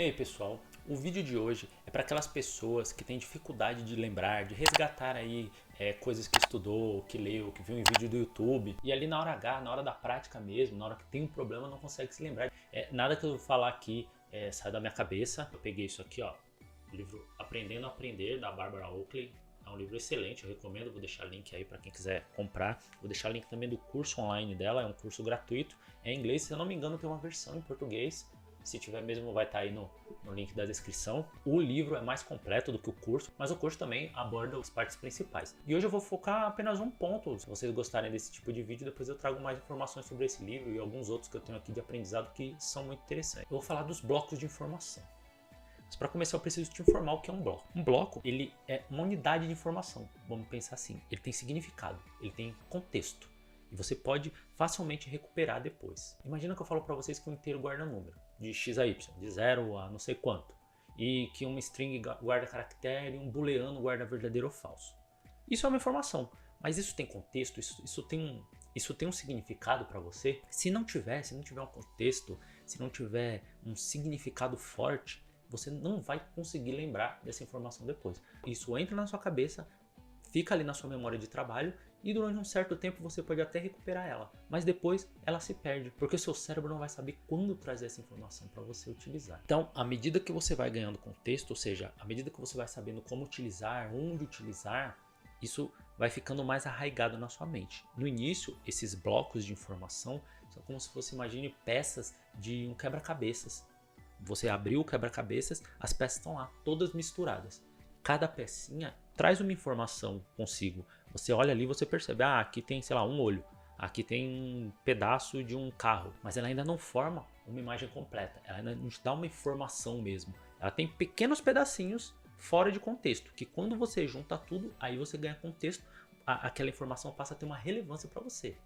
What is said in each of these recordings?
E aí pessoal, o vídeo de hoje é para aquelas pessoas que têm dificuldade de lembrar, de resgatar aí coisas que estudou, que leu, que viu em vídeo do YouTube e ali na hora H, na hora da prática mesmo, na hora que tem um problema não consegue se lembrar. Nada que eu vou falar aqui sai da minha cabeça. Eu peguei isso aqui, ó, o livro Aprendendo a Aprender da Barbara Oakley. É um livro excelente, eu recomendo, vou deixar link aí para quem quiser comprar. Vou deixar link também do curso online dela, é um curso gratuito, é em inglês, se eu não me engano tem uma versão em português. Se tiver mesmo vai estar aí no link da descrição. O livro é mais completo do que o curso, mas o curso também aborda as partes principais. E hoje eu vou focar apenas um ponto. Se vocês gostarem desse tipo de vídeo, depois eu trago mais informações sobre esse livro e alguns outros que eu tenho aqui de aprendizado que são muito interessantes. Eu vou falar dos blocos de informação. Mas para começar eu preciso te informar o que é um bloco. Um bloco, ele é uma unidade de informação. Vamos pensar assim, ele tem significado, ele tem contexto. E você pode facilmente recuperar depois. Imagina que eu falo para vocês que um inteiro guarda número, de x a y, de 0 a não sei quanto. E que uma string guarda caractere e um booleano guarda verdadeiro ou falso. Isso é uma informação, mas isso tem contexto, isso tem um significado para você? Se não tiver um contexto, se não tiver um significado forte, você não vai conseguir lembrar dessa informação depois. Isso entra na sua cabeça, fica ali na sua memória de trabalho e durante um certo tempo você pode até recuperar ela, mas depois ela se perde, porque o seu cérebro não vai saber quando trazer essa informação para você utilizar. Então, à medida que você vai ganhando contexto, ou seja, à medida que você vai sabendo como utilizar, onde utilizar, isso vai ficando mais arraigado na sua mente. No início, esses blocos de informação são como se você imagine peças de um quebra-cabeças. Você abriu o quebra-cabeças, as peças estão lá, todas misturadas. Cada pecinha traz uma informação consigo. Você olha ali e você percebe, aqui tem, sei lá, um olho. Aqui tem um pedaço de um carro. Mas ela ainda não forma uma imagem completa. Ela ainda não te dá uma informação mesmo. Ela tem pequenos pedacinhos fora de contexto. Que quando você junta tudo, aí você ganha contexto. Aquela informação passa a ter uma relevância para você.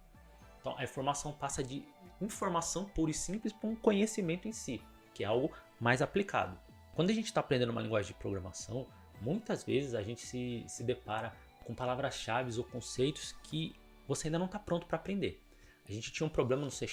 Então a informação passa de informação pura e simples para um conhecimento em si. Que é algo mais aplicado. Quando a gente está aprendendo uma linguagem de programação, muitas vezes a gente se depara com palavras-chave ou conceitos que você ainda não está pronto para aprender. A gente tinha um problema no C#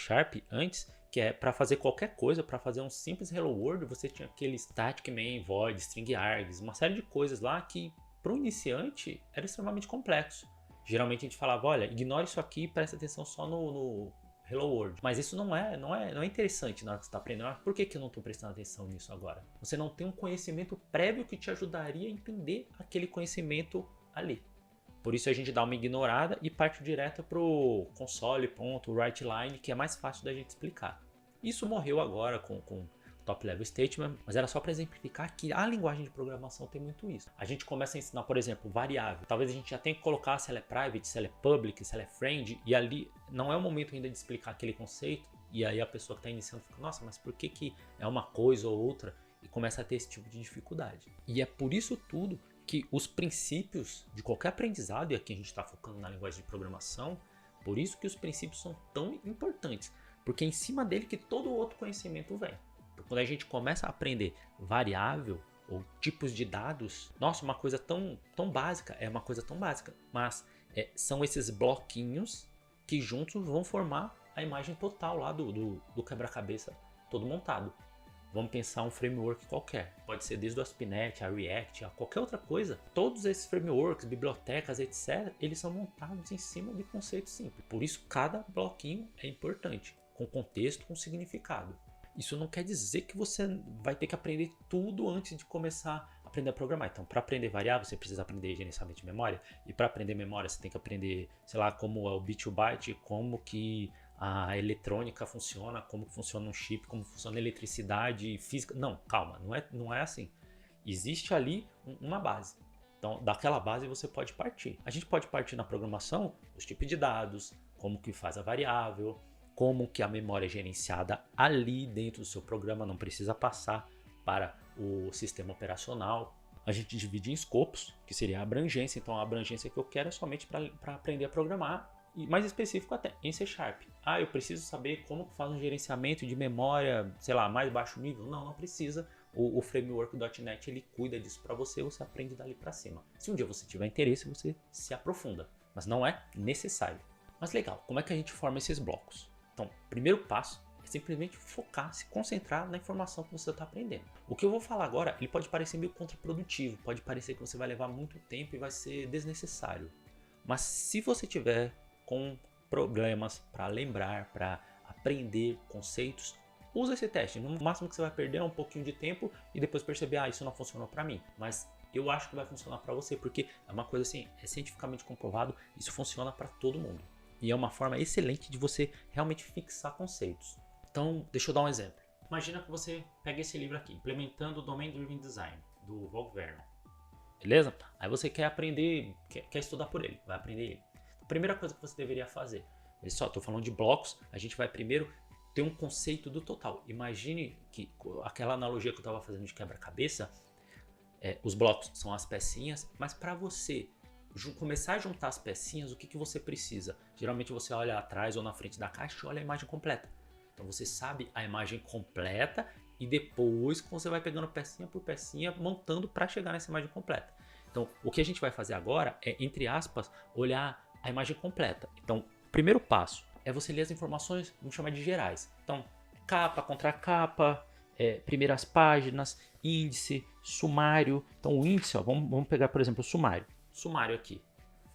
antes, que é para fazer qualquer coisa, para fazer um simples hello world, você tinha aquele static main, void, string args, uma série de coisas lá que para um iniciante era extremamente complexo. Geralmente a gente falava, olha, ignore isso aqui e presta atenção só no Hello World. Mas isso não é interessante na hora que você está aprendendo. Mas por que eu não estou prestando atenção nisso agora? Você não tem um conhecimento prévio que te ajudaria a entender aquele conhecimento ali. Por isso a gente dá uma ignorada e parte direto para o console.writeline, que é mais fácil da gente explicar. Isso morreu agora com Top Level Statement, mas era só para exemplificar que a linguagem de programação tem muito isso. A gente começa a ensinar, por exemplo, variável. Talvez a gente já tenha que colocar se ela é private, se ela é public, se ela é friend, e ali não é o momento ainda de explicar aquele conceito, e aí a pessoa que está iniciando fica, nossa, mas por que é uma coisa ou outra? E começa a ter esse tipo de dificuldade. E é por isso tudo que os princípios de qualquer aprendizado, e aqui a gente está focando na linguagem de programação, por isso que os princípios são tão importantes, porque é em cima dele que todo outro conhecimento vem. Quando a gente começa a aprender variável ou tipos de dados, nossa, uma coisa tão básica, é uma coisa tão básica, mas são esses bloquinhos que juntos vão formar a imagem total lá do quebra-cabeça todo montado. Vamos pensar um framework qualquer, pode ser desde o ASP.NET, a React, a qualquer outra coisa. Todos esses frameworks, bibliotecas, etc., eles são montados em cima de conceitos simples. Por isso, cada bloquinho é importante, com contexto, com significado. Isso não quer dizer que você vai ter que aprender tudo antes de começar a aprender a programar. Então, para aprender variável, você precisa aprender gerenciamento de memória. E para aprender memória, você tem que aprender, sei lá, como é o bit to byte, como que a eletrônica funciona, como funciona um chip, como funciona a eletricidade, física. Não, calma, não é assim. Existe ali uma base. Então, daquela base você pode partir. A gente pode partir na programação os tipos de dados, como que faz a variável, como que a memória é gerenciada ali dentro do seu programa, não precisa passar para o sistema operacional. A gente divide em escopos, que seria a abrangência. Então a abrangência que eu quero é somente para aprender a programar, e mais específico até em C#. Eu preciso saber como faz um gerenciamento de memória, sei lá, mais baixo nível? Não precisa. O framework .NET ele cuida disso para você, você aprende dali para cima. Se um dia você tiver interesse, você se aprofunda, mas não é necessário. Mas legal, como é que a gente forma esses blocos? Então, primeiro passo É simplesmente focar, se concentrar na informação que você está aprendendo. O que eu vou falar agora, ele pode parecer meio contraprodutivo, pode parecer que você vai levar muito tempo e vai ser desnecessário. Mas se você tiver com problemas para lembrar, para aprender conceitos, usa esse teste. No máximo que você vai perder é um pouquinho de tempo e depois perceber, isso não funcionou para mim. Mas eu acho que vai funcionar para você, porque é uma coisa assim, é cientificamente comprovado, isso funciona para todo mundo. E é uma forma excelente de você realmente fixar conceitos. Então, deixa eu dar um exemplo. Imagina que você pega esse livro aqui, Implementando o Domain Driven Design, do Wolf Vernon. Beleza? Aí você quer aprender, quer estudar por ele, vai aprender ele. A primeira coisa que você deveria fazer, olha só, estou falando de blocos, a gente vai primeiro ter um conceito do total. Imagine que aquela analogia que eu estava fazendo de quebra-cabeça, os blocos são as pecinhas, mas para você começar a juntar as pecinhas, o que você precisa? Geralmente você olha atrás ou na frente da caixa e olha a imagem completa. Então você sabe a imagem completa e depois você vai pegando pecinha por pecinha, montando para chegar nessa imagem completa. Então o que a gente vai fazer agora é, entre aspas, olhar a imagem completa. Então o primeiro passo é você ler as informações, vamos chamar de gerais. Então capa, contracapa, primeiras páginas, índice, sumário. Então o índice, vamos pegar por exemplo o sumário. Sumário aqui.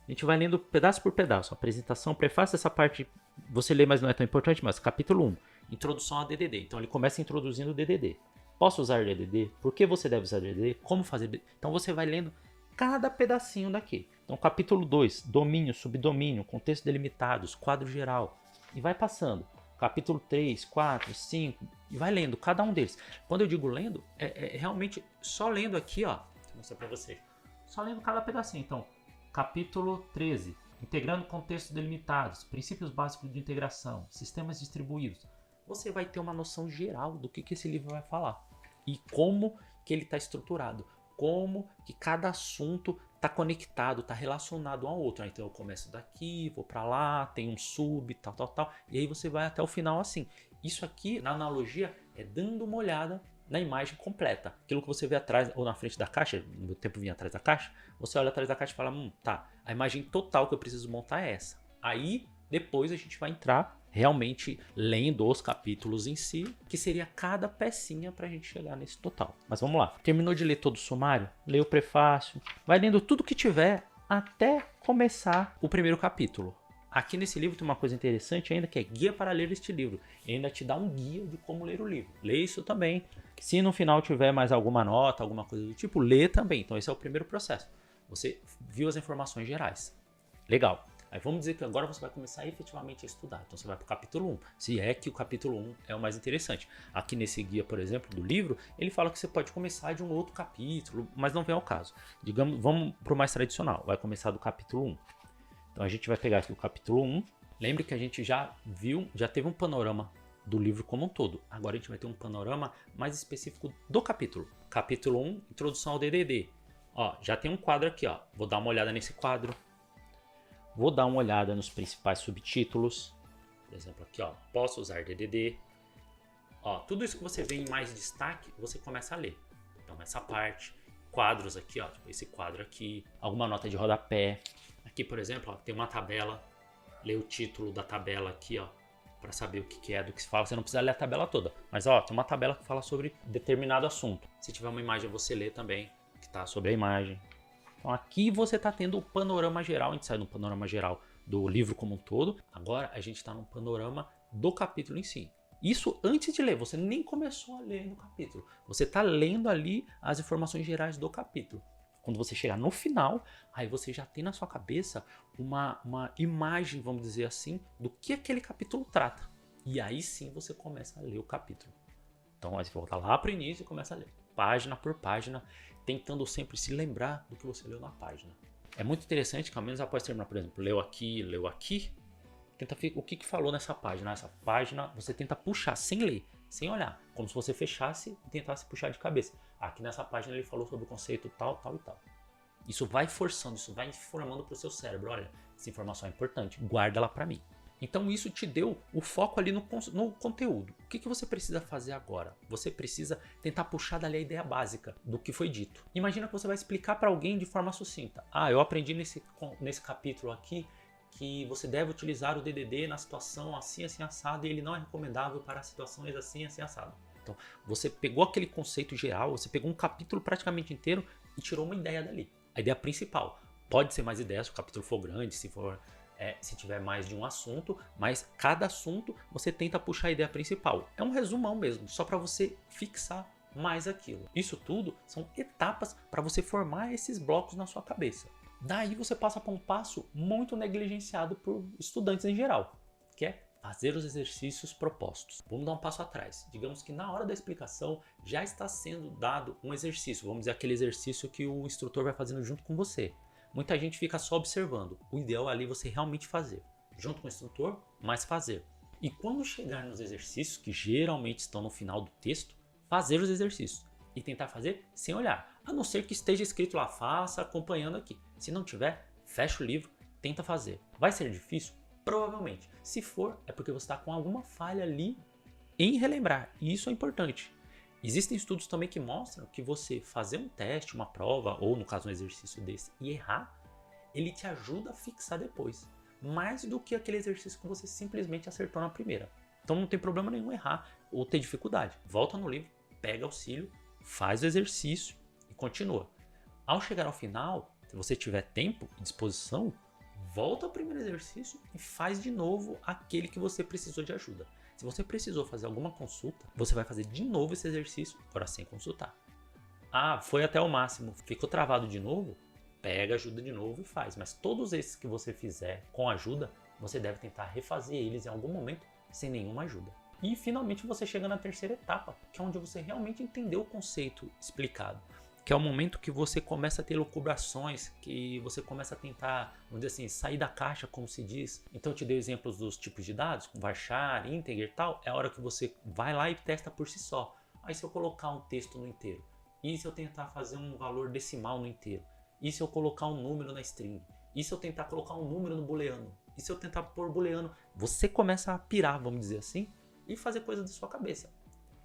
A gente vai lendo pedaço por pedaço. Apresentação, prefácio, essa parte você lê, mas não é tão importante, mas capítulo 1. Introdução a DDD. Então ele começa introduzindo o DDD. Posso usar DDD? Por que você deve usar DDD? Como fazer DDD? Então você vai lendo cada pedacinho daqui. Então capítulo 2, domínio, subdomínio, contexto delimitados, quadro geral. E vai passando. Capítulo 3, 4, 5. E vai lendo cada um deles. Quando eu digo lendo, é realmente só lendo aqui, ó. Vou mostrar pra vocês. Só lendo cada pedacinho. Então, capítulo 13. Integrando contextos delimitados, princípios básicos de integração, sistemas distribuídos. Você vai ter uma noção geral do que esse livro vai falar e como que ele está estruturado, como que cada assunto está conectado, está relacionado um ao outro. Então eu começo daqui, vou para lá, tem um sub, tal, e aí você vai até o final assim. Isso aqui, na analogia, é dando uma olhada na imagem completa. Aquilo que você vê atrás ou na frente da caixa, no meu tempo vinha atrás da caixa, você olha atrás da caixa e fala, tá, a imagem total que eu preciso montar é essa. Aí, depois a gente vai entrar realmente lendo os capítulos em si, que seria cada pecinha para a gente chegar nesse total. Mas vamos lá. Terminou de ler todo o sumário? Lê o prefácio, vai lendo tudo que tiver até começar o primeiro capítulo. Aqui nesse livro tem uma coisa interessante ainda, que é guia para ler este livro. Ele ainda te dá um guia de como ler o livro. Lê isso também. Se no final tiver mais alguma nota, alguma coisa do tipo, lê também. Então esse é o primeiro processo. Você viu as informações gerais. Legal. Aí vamos dizer que agora você vai começar efetivamente a estudar. Então você vai para o capítulo 1. Se é que o capítulo 1 é o mais interessante. Aqui nesse guia, por exemplo, do livro, ele fala que você pode começar de um outro capítulo, mas não vem ao caso. Digamos, vamos para o mais tradicional. Vai começar do capítulo 1. Então a gente vai pegar aqui o capítulo 1. Lembre que a gente já viu, já teve um panorama do livro como um todo. Agora a gente vai ter um panorama mais específico do capítulo. Capítulo 1, introdução ao DDD. Ó, já tem um quadro aqui, ó. Vou dar uma olhada nesse quadro. Vou dar uma olhada nos principais subtítulos. Por exemplo, aqui, ó, posso usar DDD. Ó, tudo isso que você vê em mais destaque, você começa a ler. Então essa parte, quadros aqui, ó, tipo esse quadro aqui, alguma nota de rodapé. Aqui, por exemplo, ó, tem uma tabela. Lê o título da tabela aqui, ó, para saber o que é do que se fala. Você não precisa ler a tabela toda, mas ó, tem uma tabela que fala sobre determinado assunto. Se tiver uma imagem, você lê também, que está sobre a imagem. Então aqui você está tendo o panorama geral. A gente sai do panorama geral do livro como um todo. Agora a gente está no panorama do capítulo em si. Isso antes de ler, você nem começou a ler no capítulo. Você está lendo ali as informações gerais do capítulo. Quando você chegar no final, aí você já tem na sua cabeça uma imagem, vamos dizer assim, do que aquele capítulo trata. E aí sim você começa a ler o capítulo. Então aí você volta lá para o início e começa a ler, página por página, tentando sempre se lembrar do que você leu na página. É muito interessante que ao menos após terminar, por exemplo, leu aqui, tenta ver o que falou nessa página. Essa página você tenta puxar sem ler, sem olhar, como se você fechasse e tentasse puxar de cabeça. Aqui nessa página ele falou sobre o conceito tal, tal e tal. Isso vai forçando, isso vai informando para o seu cérebro, olha, essa informação é importante, guarda ela para mim. Então isso te deu o foco ali no conteúdo. O que você precisa fazer agora? Você precisa tentar puxar dali a ideia básica do que foi dito. Imagina que você vai explicar para alguém de forma sucinta. Eu aprendi nesse capítulo aqui que você deve utilizar o DDD na situação assim, assim, assado, e ele não é recomendável para situações assim, assim, assado. Então, você pegou aquele conceito geral, você pegou um capítulo praticamente inteiro e tirou uma ideia dali. A ideia principal. Pode ser mais ideias se o capítulo for grande, se tiver mais de um assunto, mas cada assunto você tenta puxar a ideia principal. É um resumão mesmo, só para você fixar mais aquilo. Isso tudo são etapas para você formar esses blocos na sua cabeça. Daí você passa para um passo muito negligenciado por estudantes em geral, que é fazer os exercícios propostos. Vamos dar um passo atrás. Digamos que na hora da explicação já está sendo dado um exercício, vamos dizer aquele exercício que o instrutor vai fazendo junto com você. Muita gente fica só observando. O ideal é ali você realmente fazer, junto com o instrutor, mas fazer. E quando chegar nos exercícios, que geralmente estão no final do texto, fazer os exercícios e tentar fazer sem olhar, a não ser que esteja escrito lá, faça acompanhando aqui. Se não tiver, fecha o livro, tenta fazer. Vai ser difícil? Provavelmente. Se for, é porque você está com alguma falha ali em relembrar, e isso é importante. Existem estudos também que mostram que você fazer um teste, uma prova, ou no caso um exercício desse, e errar, ele te ajuda a fixar depois, mais do que aquele exercício que você simplesmente acertou na primeira. Então não tem problema nenhum errar ou ter dificuldade. Volta no livro, pega auxílio, faz o exercício e continua. Ao chegar ao final, se você tiver tempo e disposição, volta ao primeiro exercício e faz de novo aquele que você precisou de ajuda. Se você precisou fazer alguma consulta, você vai fazer de novo esse exercício, agora sem consultar. Ah, foi até o máximo, ficou travado de novo? Pega ajuda de novo e faz. Mas todos esses que você fizer com ajuda, você deve tentar refazer eles em algum momento sem nenhuma ajuda. E finalmente você chega na terceira etapa, que é onde você realmente entendeu o conceito explicado. Que é o momento que você começa a ter lucubrações, que você começa a tentar, vamos dizer assim, sair da caixa, como se diz. Então eu te dei exemplos dos tipos de dados, com varchar, integer e tal. É a hora que você vai lá e testa por si só. Aí se eu colocar um texto no inteiro? E se eu tentar fazer um valor decimal no inteiro? E se eu colocar um número na string? E se eu tentar colocar um número no booleano? E se eu tentar pôr booleano? Você começa a pirar, vamos dizer assim, e fazer coisas da sua cabeça.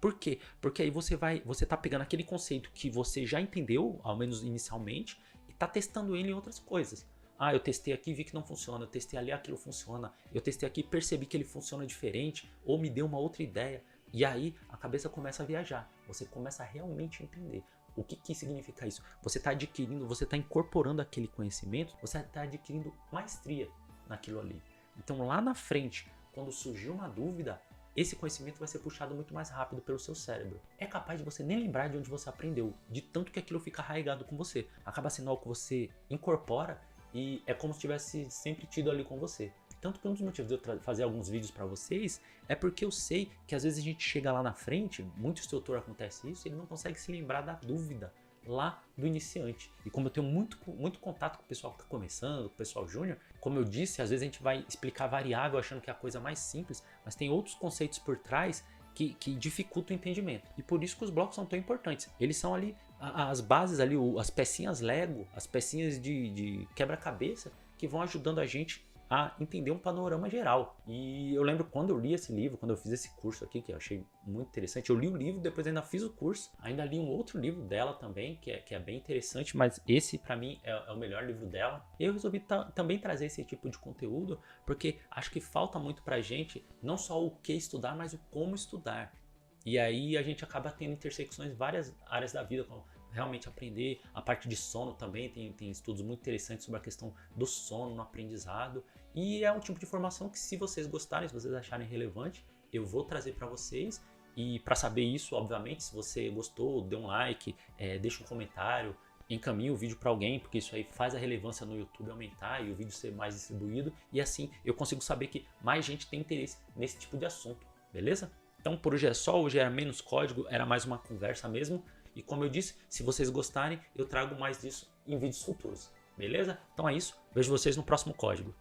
Por quê? Porque aí você tá pegando aquele conceito que você já entendeu, ao menos inicialmente, e tá testando ele em outras coisas. Ah, eu testei aqui e vi que não funciona, eu testei ali, aquilo funciona, eu testei aqui e percebi que ele funciona diferente, ou me deu uma outra ideia. E aí a cabeça começa a viajar, você começa a realmente entender. O que significa isso? Você está adquirindo, você está incorporando aquele conhecimento, você está adquirindo maestria naquilo ali. Então lá na frente, quando surgir uma dúvida, esse conhecimento vai ser puxado muito mais rápido pelo seu cérebro. É capaz de você nem lembrar de onde você aprendeu, de tanto que aquilo fica arraigado com você. Acaba sendo algo que você incorpora e é como se tivesse sempre tido ali com você. Tanto que um dos motivos de eu fazer alguns vídeos para vocês é porque eu sei que às vezes a gente chega lá na frente, muito instrutor acontece isso, ele não consegue se lembrar da dúvida lá do iniciante. E como eu tenho muito contato com o pessoal que está começando, com o pessoal júnior, como eu disse, às vezes a gente vai explicar variável achando que é a coisa mais simples, mas tem outros conceitos por trás que dificultam o entendimento. E por isso que os blocos são tão importantes. Eles são ali as bases, ali, as pecinhas Lego, as pecinhas de quebra-cabeça que vão ajudando a gente a entender um panorama geral. E eu lembro quando eu li esse livro, quando eu fiz esse curso aqui, que eu achei muito interessante, eu li o livro, depois ainda fiz o curso, ainda li um outro livro dela também, que é bem interessante, mas esse pra mim é o melhor livro dela. E eu resolvi também trazer esse tipo de conteúdo, porque acho que falta muito pra gente, não só o que estudar, mas o como estudar. E aí a gente acaba tendo intersecções em várias áreas da vida, como realmente aprender, a parte de sono também, tem estudos muito interessantes sobre a questão do sono no aprendizado, e é um tipo de informação que, se vocês gostarem, se vocês acharem relevante, eu vou trazer para vocês. E para saber isso, obviamente, se você gostou, dê um like, deixa um comentário, encaminhe o vídeo para alguém, porque isso aí faz a relevância no YouTube aumentar e o vídeo ser mais distribuído, e assim eu consigo saber que mais gente tem interesse nesse tipo de assunto, beleza? Então por hoje é só, hoje era menos código, era mais uma conversa mesmo. E como eu disse, se vocês gostarem, eu trago mais disso em vídeos futuros, beleza? Então é isso, vejo vocês no próximo código.